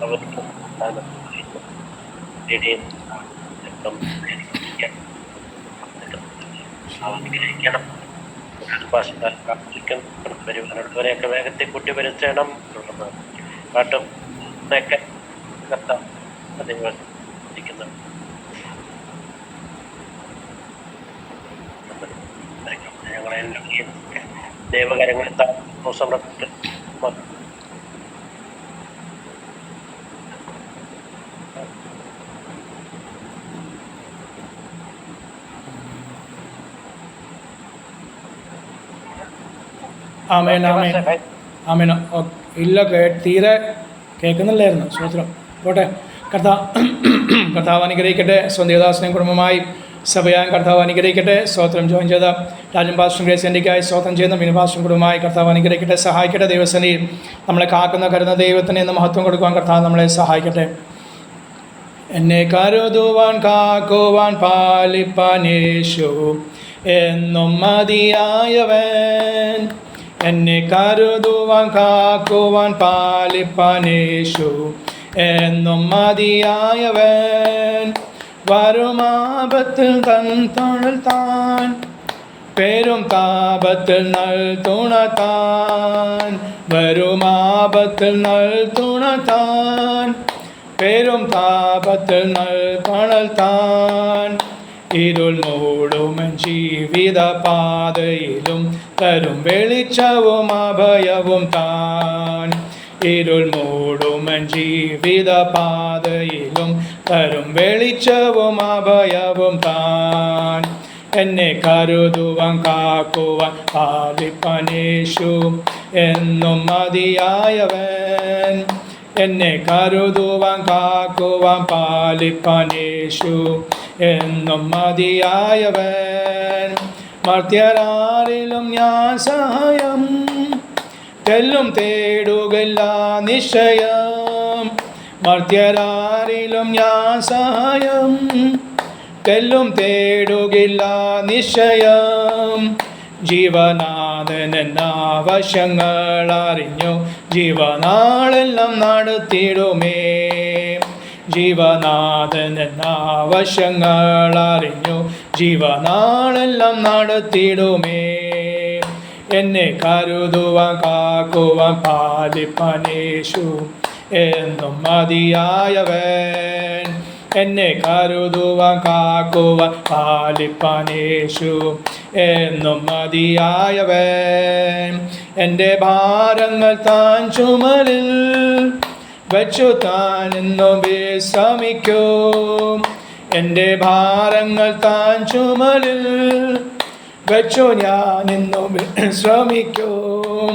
അവർക്ക് അനുഗ്രഹിക്കണം. വരുവാനുള്ളവരെയൊക്കെ വേഗത്തിൽ കൂട്ടി വരുത്തണം. പാട്ടും ഒക്കെ നിങ്ങൾ ഞങ്ങളെല്ലാം ദൈവകരങ്ങളിൽ സമർപ്പിട്ട് ആമേൻ ആമേൻ ആമേൻ. ഇല്ല തീരെ കേൾക്കുന്നില്ലായിരുന്നു. സ്വത്രം പോട്ടെ. കർത്താവ് അനുഗ്രഹിക്കട്ടെ. സ്വന്തദാസനെയും കുടുംബമായി സഭയാൻ കർത്താവ് അനുഗ്രഹിക്കട്ടെ. സ്തോത്രം. ജോയിൻ ചെയ്ത രാജൻ പാസ്റ്റർ ഗ്രേസ് എൻ്റെക്കായി സ്തോത്രം ചെയ്യുന്ന മിനി പാസ്റ്റർ കുടുംബമായി കർത്താവ് അനുഗ്രഹിക്കട്ടെ, സഹായിക്കട്ടെ. ദൈവസേനയിൽ നമ്മളെ കാക്കുന്ന കരുന്ന ദൈവത്തിന് ഇന്ന് മഹത്വം കൊടുക്കുവാൻ കർത്താവ് നമ്മളെ സഹായിക്കട്ടെ. എന്നെ കരുതുവാൻ കാക്കുവാൻ പാലിപ്പാൻ യേശു എന്നും മതിയായവൻ. എന്നെ കരുതുവാൻ കാക്കുവാൻ പാലിപ്പാൻ യേശു എന്നും മതിയായവൻ. വരുമാപത്തിൽ തൻ തൊഴിൽ താൻ പേരും താപത്തിൽ നൽ തുണത്താൻ. വരുമാപത്തിൽ നൽ തുണത്താൻ പേരും താപത്തിൽ നൽ തണൽ താൻ. ഇരുൾ മൂടുമൻ ജീവിത പാതയിലും തരും വെളിച്ചവും അഭയവും താൻ. ഇരുൾ മൂടുമൻ ജീവിത പാതയിലും തരും വെളിച്ചവും അഭയവും താൻ. എന്നെ കരുതുവാൻ കാക്കുവാൻ പാലിപ്പാൻ യേശു എന്നും മതിയായവൻ. എന്നെ കരുതുവാൻ കാക്കുവാൻ പാലിപ്പാൻ യേശു എന്നും മതിയായവൻ. മർത്യരാരിലും ഞാൻ സഹായം തെല്ലും തേടുകയില്ല നിശ്ചയം. മർത്യരാരിലും ഞാൻ സഹായം തെല്ലും തേടുകയില്ല നിശ്ചയം. ജീവനാഥൻ എന്നാവശ്യങ്ങൾ അറിഞ്ഞു ജീവനാളെല്ലാം നടത്തിയിടുമേ. ജീവനാഥൻ എന്നാവശ്യങ്ങൾ അറിഞ്ഞു ജീവനാളെല്ലാം നടത്തിയിടുമേ. എന്നെ കരുതുവാൻ കാക്കുവാൻ പാലിപ്പാൻ യേശു എന്നും മതിയായവൻ. എന്നെ കരുതുവാൻ കാക്കുവാൻ പാലിപ്പാൻ യേശു എന്നും മതിയായവൻ. എൻ്റെ ഭാരങ്ങൾ താൻ ചുമലിൽ വച്ചു താൻ എന്നും വിശ്രമിക്കും. എൻ്റെ ഭാരങ്ങൾ താൻ ചുമലിൽ വച്ചു ഞാൻ എന്നും ശ്രമിക്കും.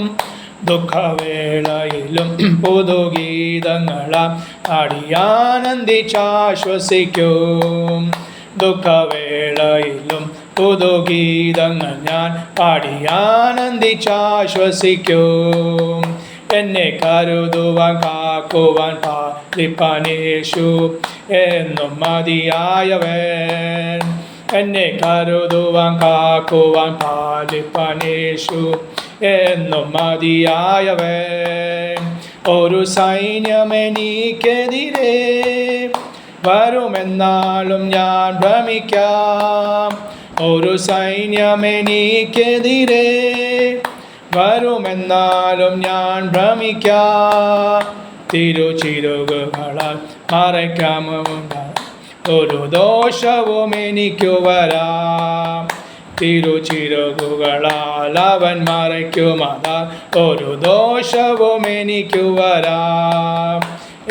ദുഃഖവേളയിലും പുതുഗീതങ്ങളാം പാടിയാനന്ദിച്ചാശ്വസിക്കും. ദുഃഖവേളയിലും പുതുഗീതങ്ങൾ ഞാൻ പാടിയാനന്ദിച്ചാശ്വസിക്കും. എന്നെ കരുതുവാൻ കാക്കുവാൻ പാലിപ്പാൻ യേശു എന്നും മതിയായവൻ. എന്നെ കരുതുവാൻ കാക്കുവാൻ പാലിപ്പാൻ യേശു എന്നും മതിയായവൻ. ഒരു സൈന്യമെനിക്കെതിരെ വരുമെന്നാലും ഞാൻ ഭ്രമിക്കാം. ഒരു സൈന്യമെനിക്കെതിരെ വരുമെന്നാലും ഞാൻ ഭ്രമിക്കാം. തിരുച്ചിരുകുകളാൽ മറയ്ക്കാമുണ്ട ഒരു ദോഷവും എനിക്കു വരാം. തിരുച്ചിരുകുകളാൽ അവൻ മറയ്ക്കുമതാ ഒരു ദോഷവും എനിക്കു വരാം.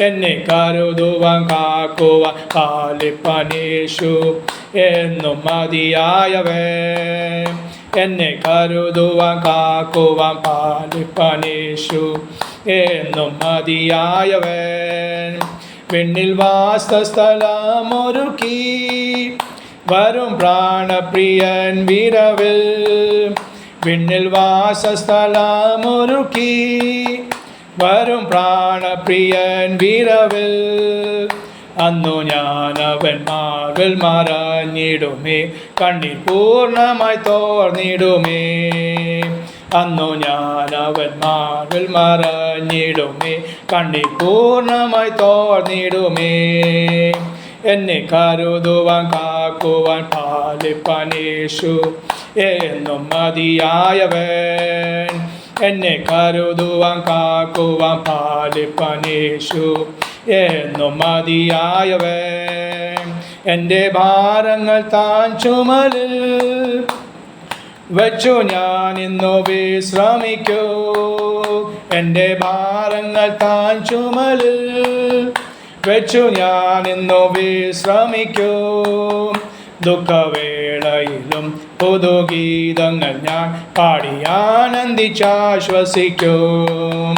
എന്നെ കരുതുവാൻ കാക്കുവാൻ പാലിപ്പാൻ യേശു എന്നും മതിയായവൻ. എന്നെ കരുതുവാൻ കാക്കുവാൻ പാലിപ്പാൻ യേശു എന്നും മതിയായവൻ. വിണ്ണിൽ വാസസ്ഥലമൊരുക്കി വരും പ്രാണപ്രിയൻ വിരവിൽ. വിണ്ണിൽ വാസസ്ഥലമൊരുക്കി വരും പ്രാണപ്രിയൻ വിരവിൽ. അന്നു ഞാൻ അവൻ മാർവിൽ മറഞ്ഞിടുമേ, കണ്ണിൽ പൂർണ്ണമായി തോർന്നിടുമേ. അന്നു ഞാൻ അവൻ മാറിൽ മറഞ്ഞിടുമേ, കണ്ണീർ പൂർണ്ണമായി തോർന്നിടുമേ. എന്നെ കരുതുവാൻ കാക്കുവാൻ പാലിപ്പാൻ യേശു എന്നും മതിയായവൻ. എന്നെ കരുതുവാൻ കാക്കുവാൻ പാലിപ്പാൻ യേശു എന്നും മതിയായവൻ. എൻ്റെ ഭാരങ്ങൾ താൻ ചുമലിൽ വച്ചു ഞാൻ ഇന്നു വിശ്രമിക്കൂ. എൻ്റെ ഭാരങ്ങൾ താൻ ചുമലിൽ വെച്ചു ഞാൻ ഇന്നു വിശ്രമിക്കൂ. ദുഃഖവേളയിലും പുതുഗീതങ്ങൾ ഞാൻ പാടി ആനന്ദിച്ചാശ്വസിക്കും.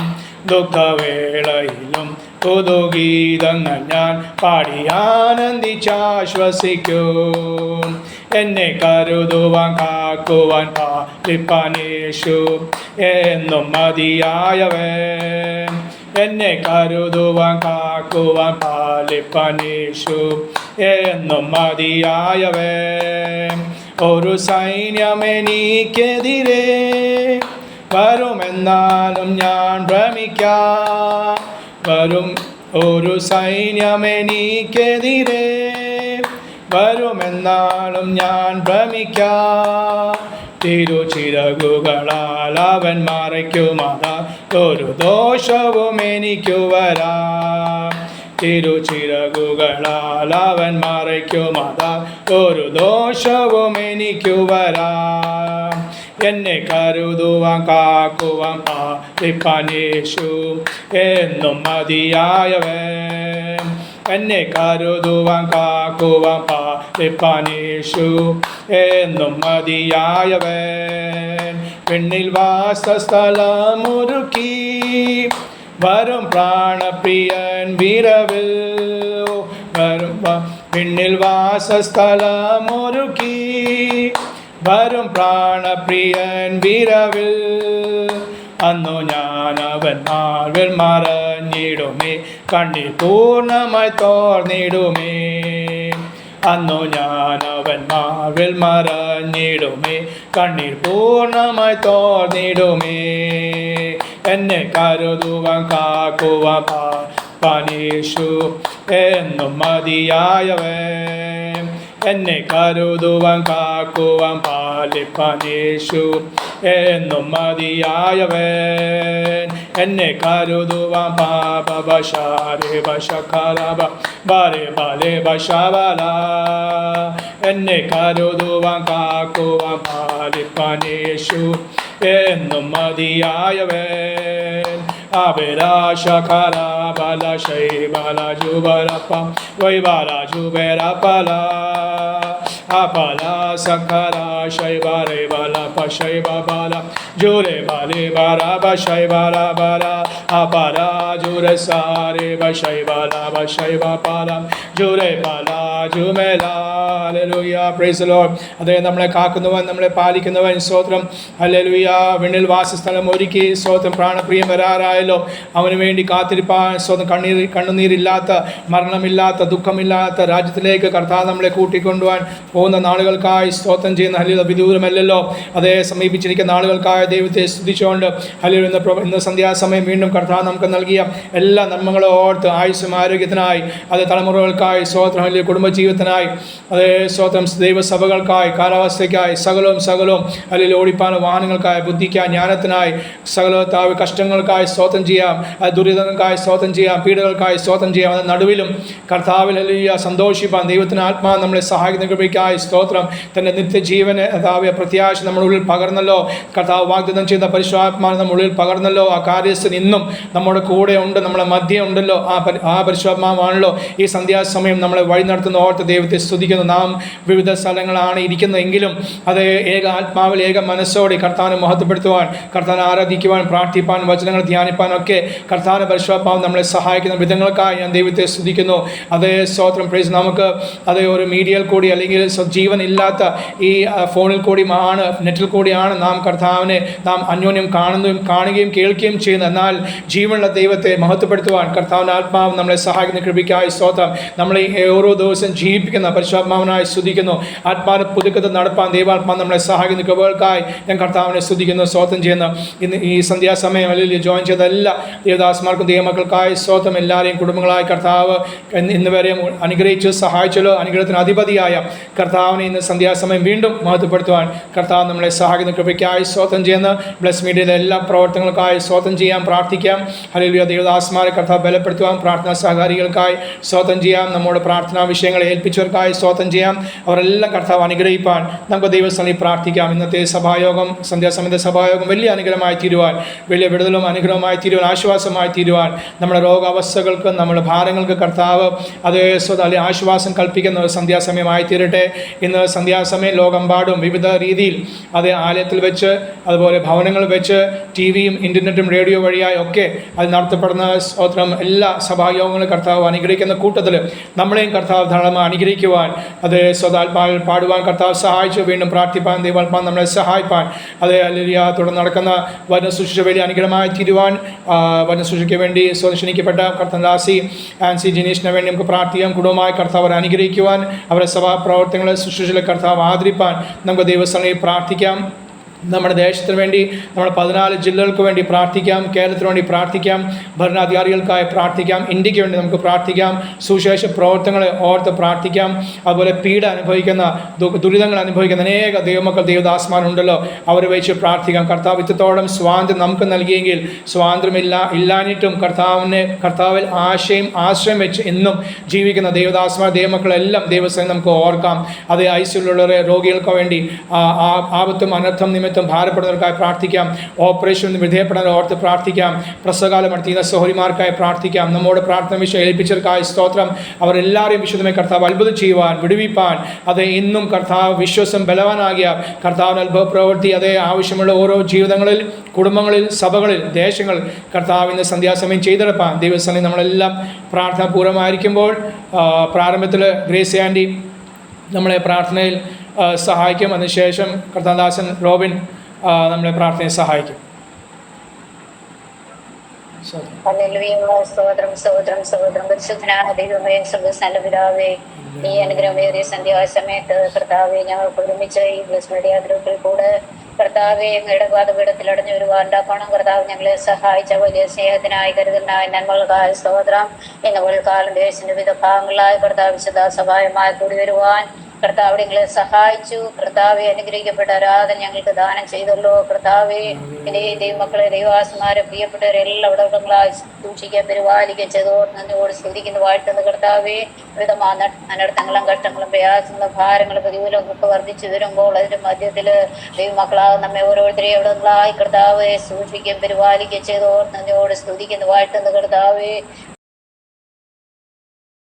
ദുഃഖവേളയിലും പുതുഗീതങ്ങൾ ഞാൻ പാടി ആനന്ദിച്ചാശ്വസിക്കും. എന്നെ കരുതുവാൻ കാക്കുവാൻ പാലിപ്പാൻ യേശു എന്നും മതിയായവൻ. എന്നെ കരുതുവാൻ കാക്കുവാൻ പാലിപ്പാൻ യേശു എന്നും മതിയായവൻ. ഒരു സൈന്യമെനിക്കെതിരെ വരുമെന്നാലും ഞാൻ ഭ്രമിക്കാം. ഒരു സൈന്യമെനിക്കെതിരെ വരുമെന്നാലും ഞാൻ ഭ്രമിക്കാം. തിരുച്ചിറകുകളാൽ അവൻ മറയ്ക്കുമതാ, ഒരു ദോഷവും എനിക്കു വരാം. തിരുച്ചിറകുകളാൽ അവൻ മറയ്ക്കുമതാ, ഒരു ദോഷവും എനിക്കു വരാം. എന്നെ കരുതുവാൻ കാക്കുവാൻ പാലിപ്പാൻ യേശു എന്നും മതിയായവൻ. എന്നെ കരുതുവാൻ കാക്കുവാൻ പാലിപ്പാൻ യേശു എന്നും മതിയായവൻ. പെണ്ണിൽ വാസസ്ഥലമൊരുക്കി വരും പ്രാണപ്രിയൻ വിരവിൽ. വരും പെണ്ണിൽ വാസസ്ഥലമൊരുക്കി വരും പ്രാണപ്രിയൻ വിരവിൽ. അന്നു ഞാൻ അവൻ മാർവിൽ മറഞ്ഞിടുമേ, കണ്ണീർ പൂർണ്ണമായി തോർന്നിടുമേ. അന്നു ഞാൻ അവൻ മാർവിൽ മറഞ്ഞിടുമേ, കണ്ണീർ പൂർണ്ണമായി തോർന്നിടുമേ. എന്നെ കരുതുവാൻ കാക്കുവാൻ പാലിപ്പാൻ യേശു എന്നും മതിയായവൻ. എന്നെ കരുതുവാൻ കാക്കുവാൻ പാലിപ്പാൻ യേശു എന്നും മതിയായവൻ. എന്നെ കരുതുവാൻ പാപശാരേ ബശഖലബ ബാരേ ബാലേ ബശബല. എന്നെ കരുതുവാൻ കാക്കുവാൻ പാലിപ്പാൻ യേശു എന്നും മതിയായവൻ. അബിലാശഖല ബല ശൈബല ജുബലപ്പ വൈബല ജുബേരപ്പല. Apala sakara shaiba re bala pashaiba bala jure bale bara bashaiba la bala apara jure sare bashaiba la bashaiba bala jure bala jumela. Hallelujah, praise the Lord. അതേ നമ്മളെ കാക്കുന്നവൻ നമ്മളെ പാലിക്കുന്നവൻ സ്തോത്രം. ഹല്ലേലൂയ. വിണ്ണിൽ വാസസ്ഥലം ഒരുക്കി സ്തോത്രം. പ്രാണപ്രിയം വരാറായല്ലോ. അവന് വേണ്ടി കാത്തിരിപ്പാൻ സ്തോത്രം. കണ്ണുനീരില്ലാത്ത മരണമില്ലാത്ത ദുഃഖമില്ലാത്ത രാജ്യത്തിലേക്ക് കർത്താവ് നമ്മളെ കൂട്ടിക്കൊണ്ടുപോകാൻ പോകുന്ന നാളുകൾക്കായി സ്തോത്രം ചെയ്യുന്ന ഹല്ലേലൂയ. വിദൂരമല്ലല്ലോ, അതേ സമീപിച്ചിരിക്കുന്ന നാളുകൾക്കായി ദൈവത്തെ സ്തുതിച്ചുകൊണ്ട് ഹല്ലേലൂയ. ഇന്ന് സന്ധ്യാസമയം വീണ്ടും കർത്താവ് നമുക്ക് നൽകിയ എല്ലാ നന്മകളും ഓർത്ത് ആയുസ്സും ആരോഗ്യത്തിനായി, അതേ തലമുറകൾക്കായി സ്തോത്രം. ഹല്ലേലൂയ. കുടുംബജീവിതത്തിനായി, അതേ സ്തോത്രം. ദൈവസഭകൾക്കായി, കാലാവസ്ഥയ്ക്കായി, സകലവും ഹല്ലേലൂയ. ഓടിപ്പാനും വാഹനങ്ങൾക്കായി, ബുദ്ധിക്കായി, ജ്ഞാനത്തിനായി, സകലത്താവ് കഷ്ടങ്ങൾക്കായി സ്തോത്രം ചെയ്യാം. അത് ദുരിതങ്ങൾക്കായി സ്തോത്രം ചെയ്യാം. പീഡകൾക്കായി സ്തോത്രം ചെയ്യാം. അത് നടുവിലും കർത്താവിൽ ഹല്ലേലൂയ സന്തോഷിപ്പാൻ ദൈവത്തിന് ആത്മാവ് നമ്മളെ സഹായിക്കുന്ന കൃപയ്ക്കായി സ്തോത്രം. തൻ്റെ നിത്യജീവന് കർത്താവ് പ്രത്യാശ നമ്മുടെ ഉള്ളിൽ പകർന്നല്ലോ. കർത്താവ് വാഗ്ദത്തം ചെയ്ത പരിശുദ്ധാത്മാവ് നമ്മുടെ ഉള്ളിൽ പകർന്നല്ലോ. ആ കാര്യസ്ഥൻ ഇന്നും നമ്മുടെ കൂടെ ഉണ്ട്, നമ്മളെ മധ്യേ ഉണ്ടല്ലോ. ആ പരിശുദ്ധാത്മാവാണല്ലോ ഈ സന്ധ്യാസമയം നമ്മളെ വഴി നടത്തുന്ന ഓർത്ത് ദൈവത്തെ സ്തുതിക്കുന്നു. നാം വിവിധ സ്ഥലങ്ങളാണ് ഇരിക്കുന്നതെങ്കിലും അത് ഏക ആത്മാവിൽ ഏക മനസ്സോടെ കർത്താവിനെ മഹത്വപ്പെടുത്തുവാൻ, കർത്താവിനെ ആരാധിക്കുവാൻ, പ്രാർത്ഥിപ്പാൻ, വചനങ്ങൾ ധ്യാനിപ്പാനൊക്കെ കർത്താവിൻ്റെ പരിശുദ്ധാത്മാവ് നമ്മളെ സഹായിക്കുന്ന വിധങ്ങൾക്കായി ഞാൻ ദൈവത്തെ സ്തുതിക്കുന്നു. അതേ സ്തോത്രം. പ്രൈസ്. നമുക്ക് അതേ ഒരു മീഡിയയിൽ കൂടി അല്ലെങ്കിൽ ജീവൻ ഇല്ലാത്ത ഈ ഫോണിൽ കൂടിയാണ്, നെറ്റിൽ കൂടിയാണ് നാം കർത്താവിനെ നാം അന്യോന്യം കാണുകയും കേൾക്കുകയും ചെയ്യുന്നത്. എന്നാൽ ജീവനുള്ള ദൈവത്തെ മഹത്വപ്പെടുത്തുവാൻ കർത്താവിൻ്റെ ആത്മാവ് നമ്മളെ സഹായിക്കുന്ന കൃപയ്ക്കായി സ്തോത്രം. നമ്മൾ ഓരോ ദിവസം ദിവസം ജീവിപ്പിക്കുന്ന പരിശുദ്ധാത്മാവിനായി സ്തുതിക്കുന്നു. ആത്മാവിനെ പുതുക്കത്തിൽ നടപ്പാൻ ദൈവാത്മാവ് നമ്മളെ സഹായിക്കുന്ന കൃപകൾക്കായി ഞാൻ കർത്താവിനെ സ്തുതിക്കുന്നു, സ്തോത്രം ചെയ്യുന്നു. ഇന്ന് ഈ സന്ധ്യാസമയം അല്ലെങ്കിൽ ജോയിൻ ചെയ്ത എല്ലാ ദേവദാസന്മാർക്കും ദൈവമക്കൾക്കായി സ്തോത്രം. എല്ലാവരെയും കുടുംബങ്ങളായി കർത്താവ് ഇന്ന് വരെയും അനുഗ്രഹിച്ച് സഹായിച്ചല്ലോ. അനുഗ്രഹത്തിന് അധിപതിയായ കർത്താവിനെ ഇന്ന് സന്ധ്യാസമയം വീണ്ടും മഹത്വപ്പെടുത്തുവാൻ കർത്താവ് നമ്മളെ സഹായിക്കുന്ന കൃപയ്ക്കായി സ്തോത്രം ചെയ്യുന്നു. ബ്ലസ് മീഡിയയിലെ എല്ലാ പ്രവർത്തനങ്ങൾക്കായി സ്തോത്രം ചെയ്യാം, പ്രാർത്ഥിക്കാം. ഹല്ലേലൂയ. ദേവദാസന്മാരെ കർത്താവ് ബലപ്പെടുത്തുവാൻ പ്രാർത്ഥനാ സഹകാരികൾക്കായി സ്തോത്രം ചെയ്യാം. നമ്മുടെ പ്രാർത്ഥനാ വിഷയങ്ങളെ ഏൽപ്പിച്ചവർക്കായി സ്തോത്രം ചെയ്യാം. അവരെല്ലാം കർത്താവ് അനുഗ്രഹിപ്പാൻ നമുക്ക് ദൈവസ്ഥലിൽ പ്രാർത്ഥിക്കാം. ഇന്നത്തെ സഭായോഗം, സന്ധ്യാസമയത്തെ സഭായോഗം വലിയ അനുഗ്രഹമായി തീരുവാൻ, വലിയ വിടുതലും അനുഗ്രഹമായി തീരുവാൻ, ആശ്വാസമായി തീരുവാൻ, നമ്മുടെ രോഗാവസ്ഥകൾക്ക്, നമ്മുടെ ഭാരങ്ങൾക്ക് കർത്താവ് അതേ സ്വതല്ലേ ആശ്വാസം കൽപ്പിക്കുന്ന ഒരു സന്ധ്യാസമയമായി തീരട്ടെ. ഇന്ന് സന്ധ്യാസമയം ലോകമെമ്പാടും വിവിധ രീതിയിൽ അത് ആലയത്തിൽ വെച്ച്, അതുപോലെ ഭവനങ്ങളിൽ വെച്ച്, ടിവിയും ഇൻ്റർനെറ്റും റേഡിയോ വഴിയായി ഒക്കെ അത് നടത്തപ്പെടുന്ന സ്തോത്രം എല്ലാ സഭായോഗങ്ങളും കർത്താവ് അനുഗ്രഹിക്കുന്ന കൂട്ടത്തിൽ നമ്മളെയും കർത്താവ് ധാരാളമായി അനുഗ്രഹിക്കുവാൻ, അത് സ്വതാത്മാവിൽ പാടുവാൻ കർത്താവ് സഹായിച്ചു. വീണ്ടും പ്രാർത്ഥിപ്പാൻ ദൈവാത്മാവ് നമ്മളെ സഹായിപ്പാൻ, അത് ഹല്ലേലൂയ തുടർന്ന് നടക്കുന്ന വചനശുശ്രൂഷ വലിയ അനുഗ്രഹമായി തീരുവാൻ, വചനശുശ്രൂഷയ്ക്ക് വേണ്ടി ക്ഷണിക്കപ്പെട്ട കർത്തദാസി ആൻസി ജിനീഷിന് വേണ്ടി നമുക്ക് പ്രാർത്ഥിക്കാം. കുടുംബമായി കർത്താവ് അവരെ അനുഗ്രഹിക്കുവാൻ, അവരുടെ സഭാപ്രവർത്തനങ്ങളെ ശുശ്രൂഷയിലെ കർത്താവ് ആദരിപ്പാൻ നമുക്ക് ദൈവസ്ഥലിൽ പ്രാർത്ഥിക്കാം. നമ്മുടെ ദേശത്തിന് വേണ്ടി, നമ്മുടെ 14 ജില്ലകൾക്ക് വേണ്ടി പ്രാർത്ഥിക്കാം. കേരളത്തിന് വേണ്ടി പ്രാർത്ഥിക്കാം. ഭരണാധികാരികൾക്കായി പ്രാർത്ഥിക്കാം. ഇന്ത്യക്ക് വേണ്ടി നമുക്ക് പ്രാർത്ഥിക്കാം. സുവിശേഷ പ്രവർത്തനങ്ങളെ ഓർത്ത് പ്രാർത്ഥിക്കാം. അതുപോലെ പീഡ അനുഭവിക്കുന്ന, ദുരിതങ്ങൾ അനുഭവിക്കുന്ന അനേക ദൈവമക്കൾ, ദൈവദാസന്മാരുണ്ടല്ലോ, അവരെ വെച്ച് പ്രാർത്ഥിക്കാം. കർത്താവ് ഇത്രത്തോളം സ്വാതന്ത്ര്യം നമുക്ക് നൽകിയെങ്കിൽ, ഇല്ലാഞ്ഞിട്ടും കർത്താവിൽ ആശ്രയം വെച്ച് എന്നും ജീവിക്കുന്ന ദൈവദാസന്മാർ, ദൈവമക്കളെല്ലാം ദൈവസ്ഥലിൽ നമുക്ക് ഓർക്കാം. അത് ഐസിയുള്ളവരെ, രോഗികൾക്ക് വേണ്ടി, ആപത്തും അനർത്ഥം നിമിത്തം ഭാരപ്പെടുന്നവർക്കായി പ്രാർത്ഥിക്കാം. ഓപ്പറേഷൻ വിധേയപ്പെടുന്നവരെ ഓർത്ത് പ്രാർത്ഥിക്കാം. പ്രസവകാലം നടത്തിയ സഹോദരിമാർക്കായി പ്രാർത്ഥിക്കാം. നമ്മോട് പ്രാർത്ഥന വിഷയം ഏൽപ്പിച്ചവർക്കായി സ്തോത്രം. അവരെല്ലാവരെയും വിശുദ്ധമായി കർത്താവ് അത്ഭുതം ചെയ്യുവാൻ, വിടുവിപ്പാൻ, അത് ഇന്നും കർത്താവ് വിശ്വാസം ബലവാനാകിയ കർത്താവിന് അത്ഭുത പ്രവൃത്തി അതേ ആവശ്യമുള്ള ഓരോ ജീവിതങ്ങളിൽ, കുടുംബങ്ങളിൽ, സഭകളിൽ, ദേശങ്ങൾ കർത്താവ് ഇന്ന് സന്ധ്യാസമയം ചെയ്തെടുപ്പാൻ ദൈവസ്ഥലിൽ നമ്മളെല്ലാം പ്രാർത്ഥനാപൂർവ്വമായിരിക്കുമ്പോൾ പ്രാരംഭത്തിൽ ഗ്രേസ് ആൻറ്റി നമ്മളെ പ്രാർത്ഥനയിൽ സഹായിക്കും. അതിനുശേഷം കർത്താദാസൻ റോബിൻ നമ്മളെ പ്രാർത്ഥനയെ സഹായിക്കും. സ്തോത്രം സ്തോത്രം സ്തോത്രം. പരിശുദ്ധനായ ദൈവമേ, സർവ്വസ്നേഹ പിതാവേ, ഈ അനുഗ്രഹമേറിയ സന്ധ്യാസമയത്ത് കർത്താവെ ഞങ്ങൾക്ക് ഒരുമിച്ച് ഈ ബ്ലസ് മീഡിയ ഗ്രൂപ്പിൽ കൂടെ കർത്താവെ ഇടപാതപീഠത്തിൽ അടഞ്ഞു വരുവാണ്ടാക്കണം. കർത്താവ് ഞങ്ങളെ സഹായിച്ച വലിയ സ്നേഹത്തിനായി, കരുതലിനായി, നന്മകൾക്കായി സ്തോത്രം. ഇന്ന് കാലം ദേശത്തിന്റെ വിവിധ ഭാഗങ്ങളായി കർത്താവ് വിശുദ്ധ സഹായമായി കൂടി വരുവാൻ കർത്താവ് നിങ്ങളെ സഹായിച്ചു. കർത്താവെ അനുഗ്രഹിക്കപ്പെട്ട ആരാധന ഞങ്ങൾക്ക് ദാനം ചെയ്തല്ലോ. കർത്താവെ ഇനി ദൈവമക്കളെ, ദൈവാസന്മാരെ, പ്രിയപ്പെട്ടവരെല്ലാം ഉടകളായി സൂക്ഷിക്കാൻ പരിപാലിക്കാൻ ചെയ്തോട് നന്ദിയോട് സ്തുതിക്കുന്ന വാഴ്ത്തുന്ന കർത്താവെ, വിധമായ അനർത്ഥങ്ങളും കഷ്ടങ്ങളും പ്രയാസങ്ങളും ഭാരങ്ങളും പ്രതികൂലവും ഒക്കെ വർദ്ധിച്ചു വരുമ്പോൾ അതിന്റെ മധ്യത്തിൽ ദൈവമക്കളാകും നമ്മെ ഓരോരുത്തരെയും ഉടകളായി കർത്താവെ സൂക്ഷിക്കാൻ പരിപാലിക്കാൻ ചെയ്തോട് നന്ദിയോട് സ്തുതിക്കുന്ന വാഴ്ത്തുന്ന കർത്താവെ,